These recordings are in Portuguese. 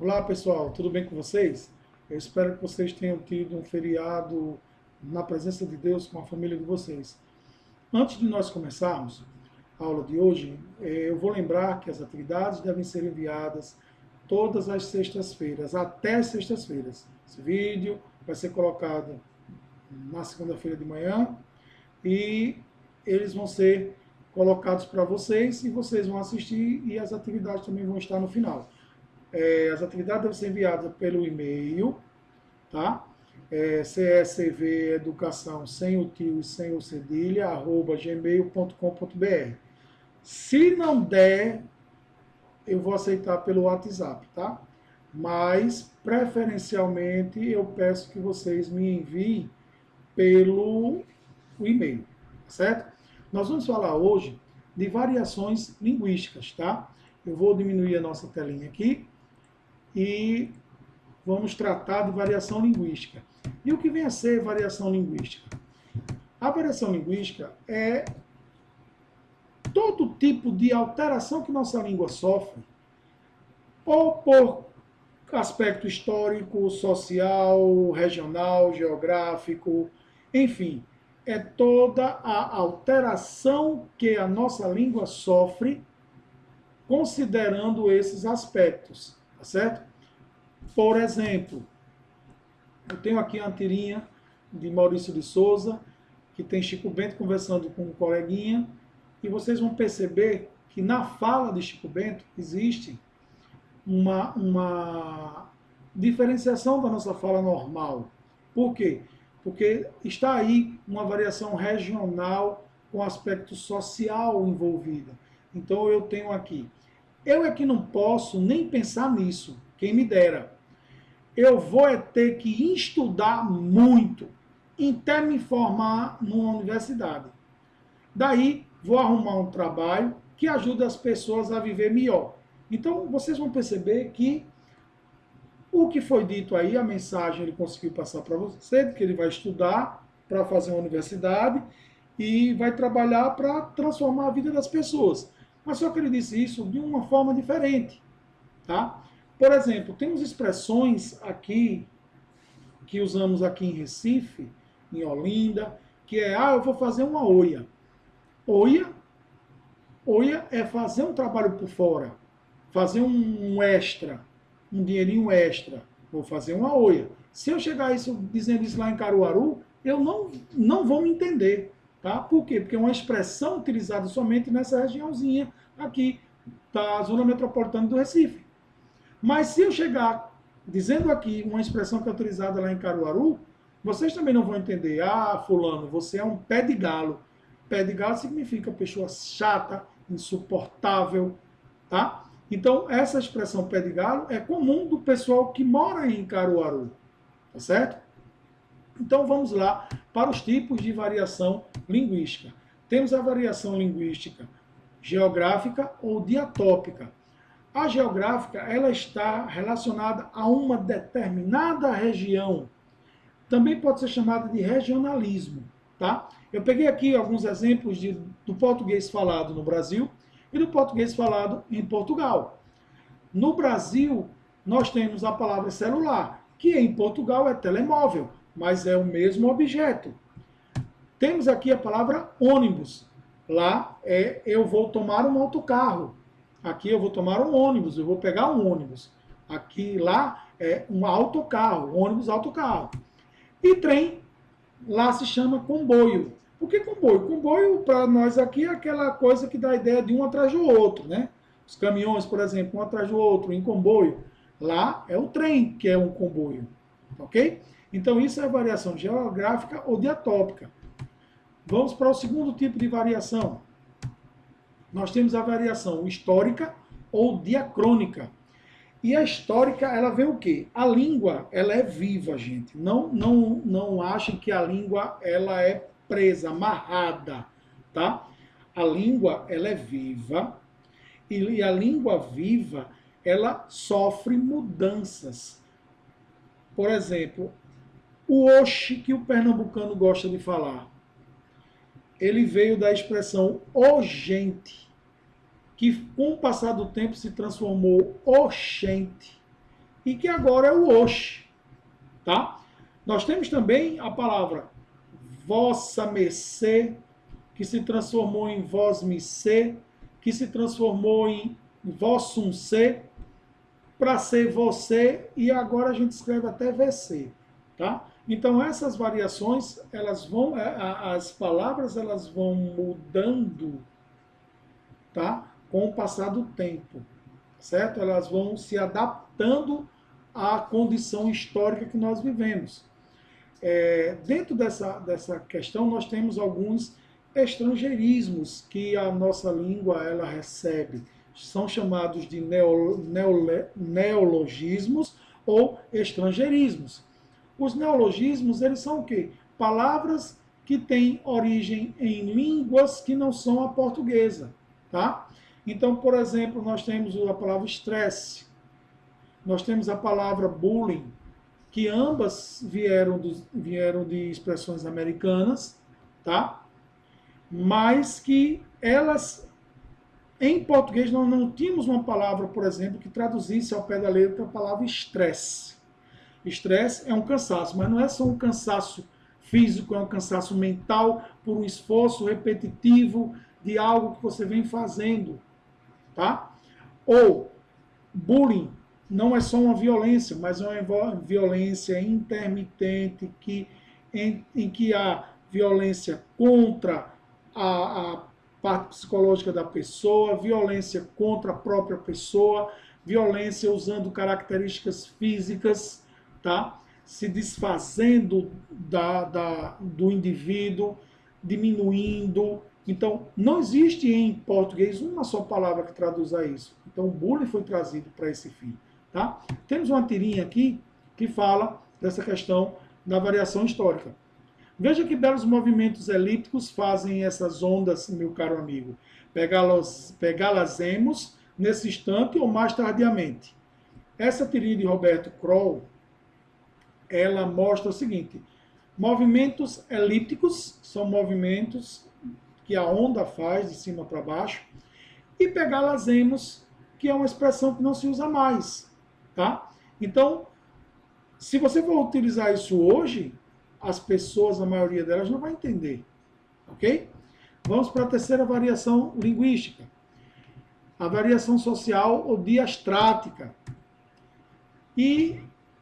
Olá pessoal, tudo bem com vocês? Eu espero que vocês tenham tido um feriado na presença de Deus com a família de vocês. Antes de nós começarmos a aula de hoje, eu vou lembrar que as atividades devem ser enviadas todas as sextas-feiras, até as sextas-feiras. Esse vídeo vai ser colocado na segunda-feira de manhã e eles vão ser colocados para vocês e vocês vão assistir e as atividades também vão estar no final. As atividades devem ser enviadas pelo e-mail, tá? CSV Educação sem o tio e sem o cedilha, @gmail.com.br. Se não der, eu vou aceitar pelo WhatsApp, tá? Mas, preferencialmente, eu peço que vocês me enviem pelo e-mail, tá certo? Nós vamos falar hoje de variações linguísticas, tá? Eu vou diminuir a nossa telinha aqui e vamos tratar de variação linguística. E o que vem a ser variação linguística? A variação linguística é todo tipo de alteração que nossa língua sofre, ou por aspecto histórico, social, regional, geográfico, enfim, é toda a alteração que a nossa língua sofre considerando esses aspectos, tá certo? Por exemplo, eu tenho aqui uma tirinha de Maurício de Souza, que tem Chico Bento conversando com um coleguinha, e vocês vão perceber que na fala de Chico Bento existe uma diferenciação da nossa fala normal. Por quê? Porque está aí uma variação regional com aspecto social envolvida. Então eu tenho aqui. Eu é que não posso nem pensar nisso, quem me dera. Eu vou ter que estudar muito até me formar numa universidade. Daí, vou arrumar um trabalho que ajude as pessoas a viver melhor. Então, vocês vão perceber que o que foi dito aí, a mensagem ele conseguiu passar para você, que ele vai estudar para fazer uma universidade e vai trabalhar para transformar a vida das pessoas. Mas só que ele disse isso de uma forma diferente, tá? Por exemplo, temos expressões aqui que usamos aqui em Recife, em Olinda, que é, eu vou fazer uma oia. Oia, oia é fazer um trabalho por fora, fazer um extra, um dinheirinho extra. Vou fazer uma oia. Se eu chegar dizendo isso lá em Caruaru, eu não vou me entender. Tá? Por quê? Porque é uma expressão utilizada somente nessa regiãozinha aqui da zona metropolitana do Recife. Mas se eu chegar dizendo aqui uma expressão que é utilizada lá em Caruaru, vocês também não vão entender. Fulano, você é um pé de galo. Pé de galo significa pessoa chata, insuportável, tá? Então, essa expressão pé de galo é comum do pessoal que mora em Caruaru, tá certo? Então, vamos lá para os tipos de variação linguística. Temos a variação linguística geográfica ou diatópica. A geográfica, ela está relacionada a uma determinada região. Também pode ser chamada de regionalismo, tá? Eu peguei aqui alguns exemplos do português falado no Brasil e do português falado em Portugal. No Brasil, nós temos a palavra celular, que em Portugal é telemóvel, mas é o mesmo objeto. Temos aqui a palavra ônibus. Lá é eu vou tomar um autocarro. Aqui eu vou tomar um ônibus, eu vou pegar um ônibus. Aqui, lá, é um autocarro, ônibus, autocarro. E trem, lá se chama comboio. Por que comboio? Comboio, para nós aqui, é aquela coisa que dá a ideia de um atrás do outro, né? Os caminhões, por exemplo, um atrás do outro, em comboio. Lá é o trem que é um comboio, ok? Então, isso é variação geográfica ou diatópica. Vamos para o segundo tipo de variação. Nós temos a variação histórica ou diacrônica. E a histórica, ela vê o quê? A língua, ela é viva, gente. Não achem que a língua ela é presa, amarrada, tá? A língua, ela é viva. E a língua viva, ela sofre mudanças. Por exemplo, o oxe que o pernambucano gosta de falar. Ele veio da expressão ogente, que com o passar do tempo se transformou oxente. e que agora é o hoje, tá? Nós temos também a palavra vossa mercê, que se transformou em vós me ser, que se transformou em vossum ser, para ser você, e agora a gente escreve até VC, tá? Então essas variações, elas vão, as palavras elas vão mudando, tá? Com o passar do tempo, certo? Elas vão se adaptando à condição histórica que nós vivemos. Dentro dessa questão, nós temos alguns estrangeirismos que a nossa língua ela recebe. São chamados de neologismos ou estrangeirismos. Os neologismos, eles são o quê? Palavras que têm origem em línguas que não são a portuguesa, tá? Então, por exemplo, nós temos a palavra estresse, nós temos a palavra bullying, que ambas vieram de expressões americanas, tá? Mas que elas, em português, nós não tínhamos uma palavra, por exemplo, que traduzisse ao pé da letra a palavra estresse. Estresse é um cansaço, mas não é só um cansaço físico, é um cansaço mental por um esforço repetitivo de algo que você vem fazendo, tá? Ou bullying não é só uma violência, mas é uma violência intermitente em que há violência contra a parte psicológica da pessoa, violência contra a própria pessoa, violência usando características físicas, tá? Se desfazendo do indivíduo, diminuindo. Então, não existe em português uma só palavra que traduza isso. Então, o bullying foi trazido para esse fim. Tá? Temos uma tirinha aqui que fala dessa questão da variação histórica. Veja que belos movimentos elípticos fazem essas ondas, meu caro amigo. Pegá-las-emos nesse instante ou mais tardiamente. Essa tirinha de Roberto Kroll, ela mostra o seguinte: movimentos elípticos são movimentos que a onda faz de cima para baixo, e pegá-las-emos, que é uma expressão que não se usa mais. Tá? Então, se você for utilizar isso hoje, as pessoas, a maioria delas, não vai entender. Ok? Vamos para a terceira variação linguística. A variação social ou diastrática. E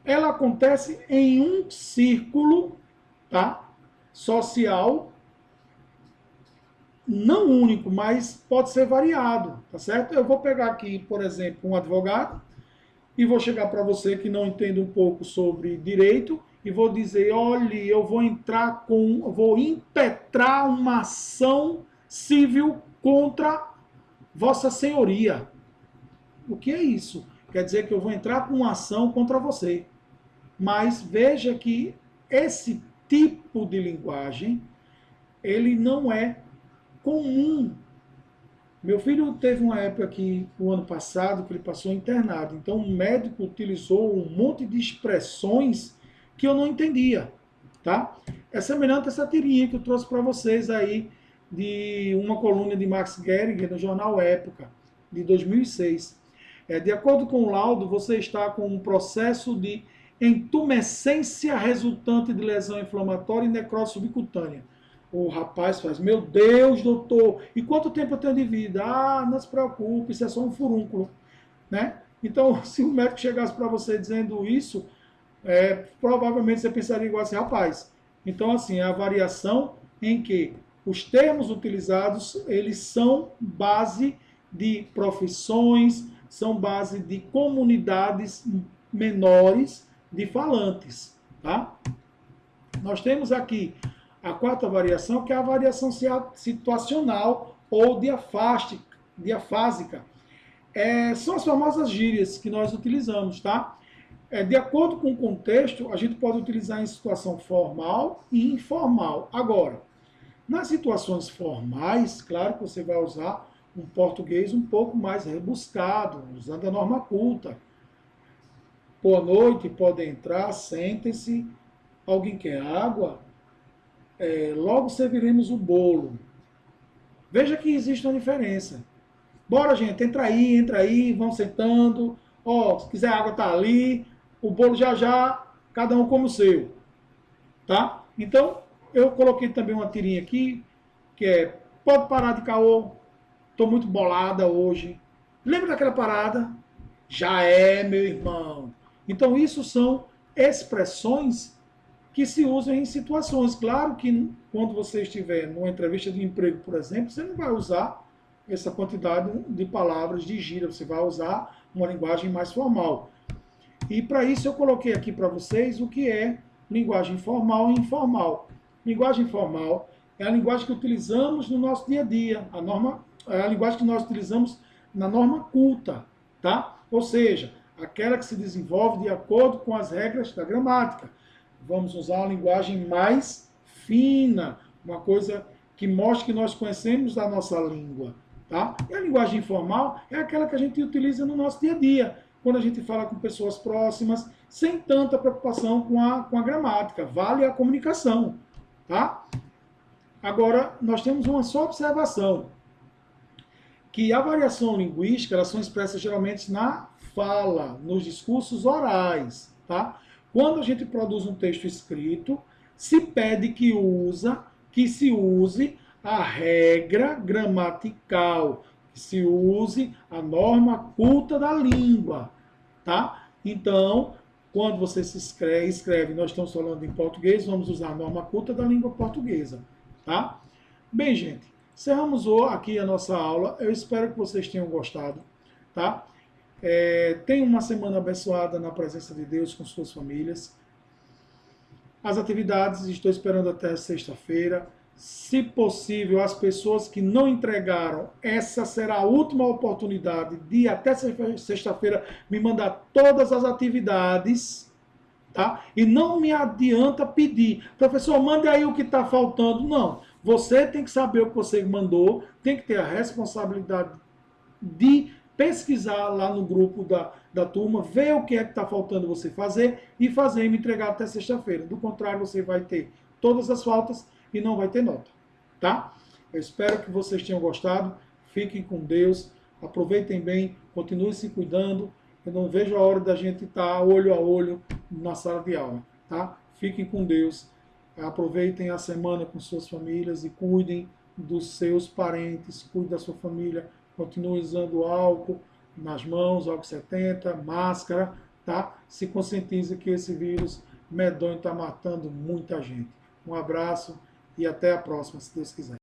ela acontece em um círculo, tá? Social, não único, mas pode ser variado, tá certo? Eu vou pegar aqui, por exemplo, um advogado, e vou chegar para você que não entende um pouco sobre direito e vou dizer, olha, eu vou vou impetrar uma ação civil contra Vossa Senhoria. O que é isso? Quer dizer que eu vou entrar com uma ação contra você. Mas veja que esse tipo de linguagem, ele não é comum. Meu filho teve uma época que, o ano passado, que ele passou internado. Então, o médico utilizou um monte de expressões que eu não entendia, tá? É semelhante a essa tirinha que eu trouxe para vocês aí, de uma coluna de Max Geringer no jornal Época, de 2006. De acordo com o laudo, você está com um processo de entumescência resultante de lesão inflamatória e necrose subcutânea. O rapaz faz, meu Deus, doutor, e quanto tempo eu tenho de vida? Ah, não se preocupe, isso é só um furúnculo, né? Então, se o médico chegasse para você dizendo isso, provavelmente você pensaria igual assim, rapaz. Então, assim, é a variação em que os termos utilizados, eles são base de profissões, são base de comunidades menores de falantes, tá? Nós temos aqui a quarta variação, que é a variação situacional ou diafásica. São as famosas gírias que nós utilizamos, tá? De acordo com o contexto, a gente pode utilizar em situação formal e informal. Agora, nas situações formais, claro que você vai usar um português um pouco mais rebuscado, usando a norma culta. Boa noite, podem entrar, sentem-se. Alguém quer água? Logo serviremos o bolo. Veja que existe uma diferença. Bora, gente, entra aí, vão sentando. Se quiser água, tá ali. o bolo já já, cada um come o seu, tá? Então, eu coloquei também uma tirinha aqui, que é, pode parar de caô, tô muito bolada hoje. Lembra daquela parada? Já é, meu irmão. Então, isso são expressões que se usam em situações. Claro que quando você estiver numa entrevista de emprego, por exemplo, você não vai usar essa quantidade de palavras de gíria, você vai usar uma linguagem mais formal. E para isso eu coloquei aqui para vocês o que é linguagem formal e informal. Linguagem formal é a linguagem que utilizamos no nosso dia a dia, é a linguagem que nós utilizamos na norma culta, tá? Ou seja, aquela que se desenvolve de acordo com as regras da gramática. Vamos usar uma linguagem mais fina, uma coisa que mostre que nós conhecemos a nossa língua, tá? E a linguagem informal é aquela que a gente utiliza no nosso dia a dia, quando a gente fala com pessoas próximas, sem tanta preocupação com a gramática. Vale a comunicação, tá? Agora, nós temos uma só observação, que a variação linguística, elas são expressas geralmente na fala, nos discursos orais, tá? Quando a gente produz um texto escrito, se pede que se use a regra gramatical, que se use a norma culta da língua, tá? Então, quando você se escreve, nós estamos falando em português, vamos usar a norma culta da língua portuguesa, tá? Bem, gente, encerramos aqui a nossa aula. Eu espero que vocês tenham gostado, tá? Tenham uma semana abençoada na presença de Deus com suas famílias. As atividades estou esperando até sexta-feira. Se possível, as pessoas que não entregaram, essa será a última oportunidade de até sexta-feira me mandar todas as atividades, tá? E não me adianta pedir, professor, mande aí o que está faltando. Não, você tem que saber o que você mandou, tem que ter a responsabilidade de pesquisar lá no grupo da turma, ver o que é que está faltando você fazer e fazer e me entregar até sexta-feira. Do contrário, você vai ter todas as faltas e não vai ter nota, tá? Eu espero que vocês tenham gostado. Fiquem com Deus, aproveitem bem, continuem se cuidando. Eu não vejo a hora da gente estar olho a olho na sala de aula, tá? Fiquem com Deus, aproveitem a semana com suas famílias e cuidem dos seus parentes, cuidem da sua família, continuem usando álcool nas mãos, álcool 70, máscara, tá? Se conscientize que esse vírus medonho está matando muita gente. Um abraço e até a próxima, se Deus quiser.